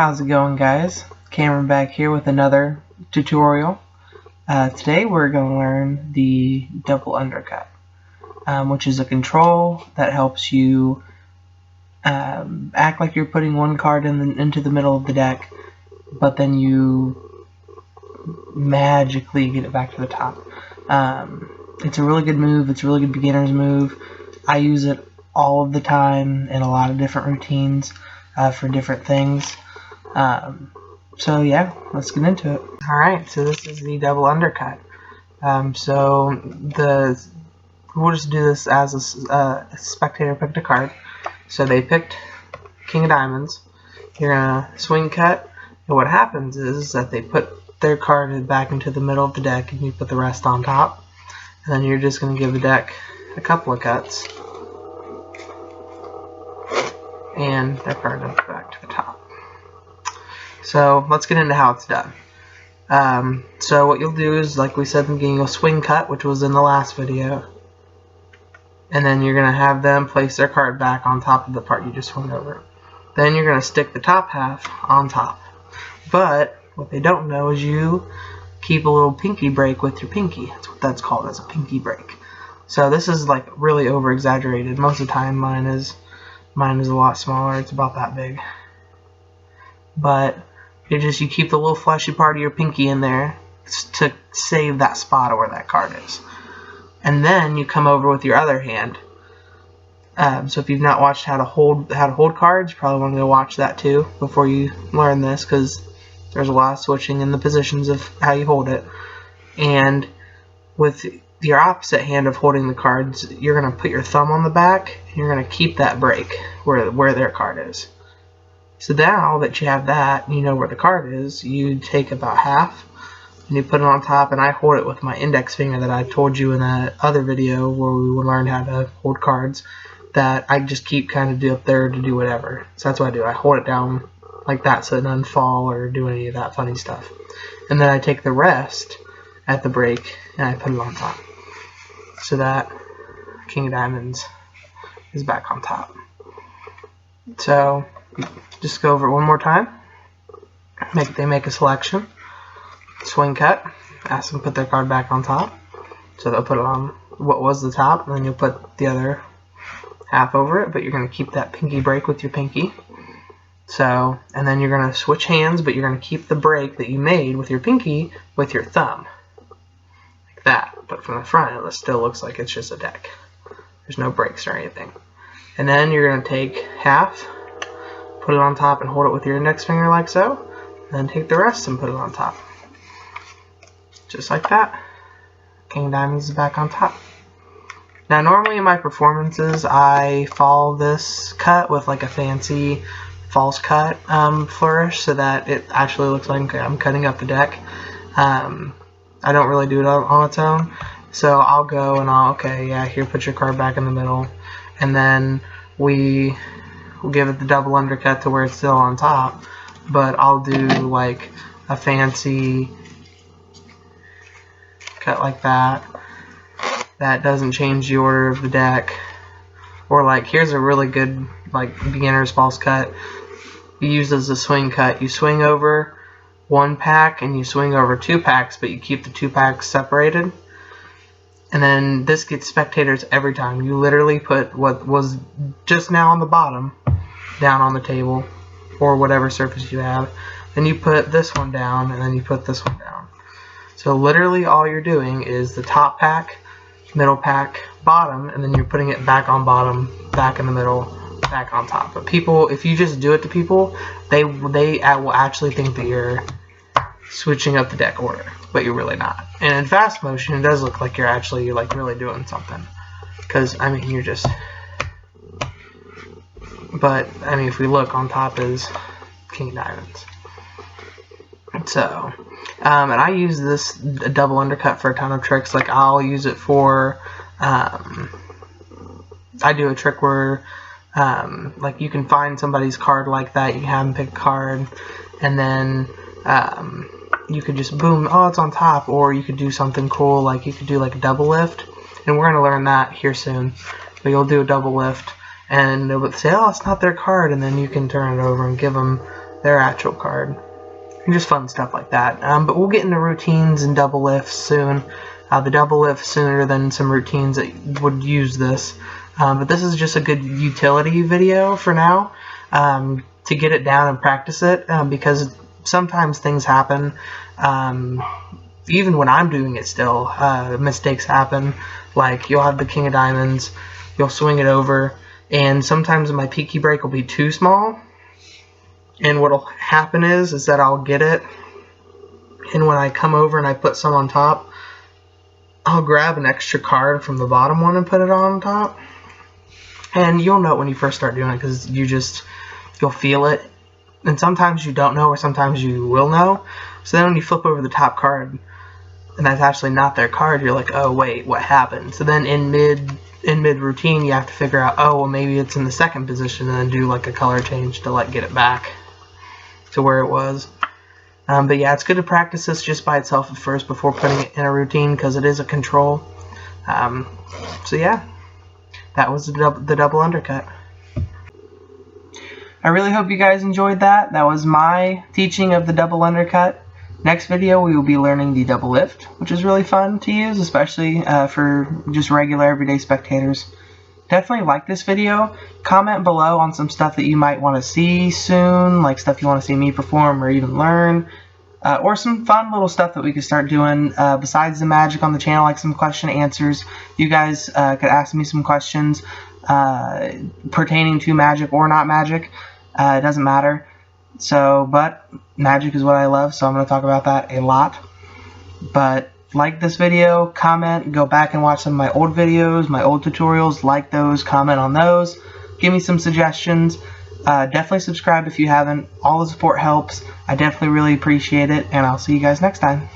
How's it going, guys? Cameron back here with another tutorial. Today we're going to learn the double undercut, which is a control that helps you act like you're putting one card into the middle of the deck, but then you magically get it back to the top. It's a really good move. It's a really good beginner's move. I use it all of the time in a lot of different routines for different things. So yeah, let's get into it. Alright, so this is the double undercut. We'll just do this as a spectator picked a card. So they picked King of Diamonds. You're gonna swing cut, and what happens is that they put their card back into the middle of the deck, and you put the rest on top. And then you're just gonna give the deck a couple of cuts, and their card goes back to the top. So let's get into how it's done. So what you'll do is, like we said in the beginning, you'll swing cut, which was in the last video, and then you're going to have them place their card back on top of the part you just swung over. Then you're going to stick the top half on top. But what they don't know is you keep a little pinky break with your pinky. That's what that's called, as a pinky break. So this is like really over exaggerated. Most of the time mine is a lot smaller. It's about that big. But you keep the little fleshy part of your pinky in there to save that spot where that card is. And then you come over with your other hand. So if you've not watched how to hold cards, you probably want to go watch that too before you learn this, because there's a lot of switching in the positions of how you hold it. And with your opposite hand of holding the cards, you're going to put your thumb on the back, and you're going to keep that break where their card is. So now that you have that, and you know where the card is, you take about half and you put it on top, and I hold it with my index finger that I told you in that other video where we would learn how to hold cards, that I just keep kind of up there to do whatever. So that's what I do. I hold it down like that so it doesn't fall or do any of that funny stuff. And then I take the rest at the break and I put it on top. So that King of Diamonds is back on top. So just go over it one more time. They make a selection. Swing cut. Ask them to put their card back on top. So they'll put it on what was the top, and then you'll put the other half over it, but you're going to keep that pinky break with your pinky. So, and then you're going to switch hands, but you're going to keep the break that you made with your pinky with your thumb. Like that. But from the front, it still looks like it's just a deck. There's no breaks or anything. And then you're going to take half, put it on top and hold it with your index finger like so, and then take the rest and put it on top. Just like that. King of Diamonds is back on top. Now normally in my performances I follow this cut with like a fancy false cut flourish so that it actually looks like I'm cutting up the deck. I don't really do it on its own. So I'll go and okay, yeah, here, put your card back in the middle. And then we'll give it the double undercut to where it's still on top, but I'll do like a fancy cut like that. That doesn't change the order of the deck. Or like, here's a really good like beginner's false cut. You use as a swing cut. You swing over one pack and you swing over two packs, but you keep the two packs separated. And then this gets spectators every time. You literally put what was just now on the bottom down on the table or whatever surface you have. Then you put this one down, and then you put this one down. So literally all you're doing is the top pack, middle pack, bottom, and then you're putting it back on bottom, back in the middle, back on top. But people, if you just do it to people, they will actually think that you're switching up the deck order, but you're really not. And in fast motion, it does look like you're like really doing something, because I mean you're just. But I mean, if we look, on top is King of Diamonds. So, and I use this double undercut for a ton of tricks. Like I'll use it for. I do a trick where, like you can find somebody's card like that. You can have them pick a card, and then. You could just boom, oh, it's on top, or you could do something cool, like you could do like a double lift, and we're going to learn that here soon. But you'll do a double lift, and they'll say, oh, it's not their card, and then you can turn it over and give them their actual card. And just fun stuff like that. But we'll get into routines and double lifts soon. The double lift sooner than some routines that would use this. But this is just a good utility video for now, to get it down and practice it, because sometimes things happen. Even when I'm doing it still, mistakes happen. Like, you'll have the king of diamonds, you'll swing it over, and sometimes my peaky break will be too small. And what'll happen is that I'll get it, and when I come over and I put some on top, I'll grab an extra card from the bottom one and put it on top. And you'll know it when you first start doing it, because you'll feel it. And sometimes you don't know, or sometimes you will know. So then when you flip over the top card, and that's actually not their card, you're like, oh wait, what happened? So then in mid routine, you have to figure out, oh well, maybe it's in the second position, and then do like a color change to like get it back to where it was. But yeah, it's good to practice this just by itself at first before putting it in a routine, because it is a control. So yeah, that was the double undercut. I really hope you guys enjoyed that. That was my teaching of the double undercut. Next video we will be learning the double lift, which is really fun to use, especially for just regular everyday spectators. Definitely like this video. Comment below on some stuff that you might want to see soon, like stuff you want to see me perform or even learn, or some fun little stuff that we could start doing besides the magic on the channel, like some question answers. You guys could ask me some questions pertaining to magic or not magic. It doesn't matter. So, but magic is what I love, so I'm going to talk about that a lot. But like this video, comment, go back and watch some of my old videos, my old tutorials, like those, comment on those, give me some suggestions. Definitely subscribe if you haven't. All the support helps. I definitely really appreciate it, and I'll see you guys next time.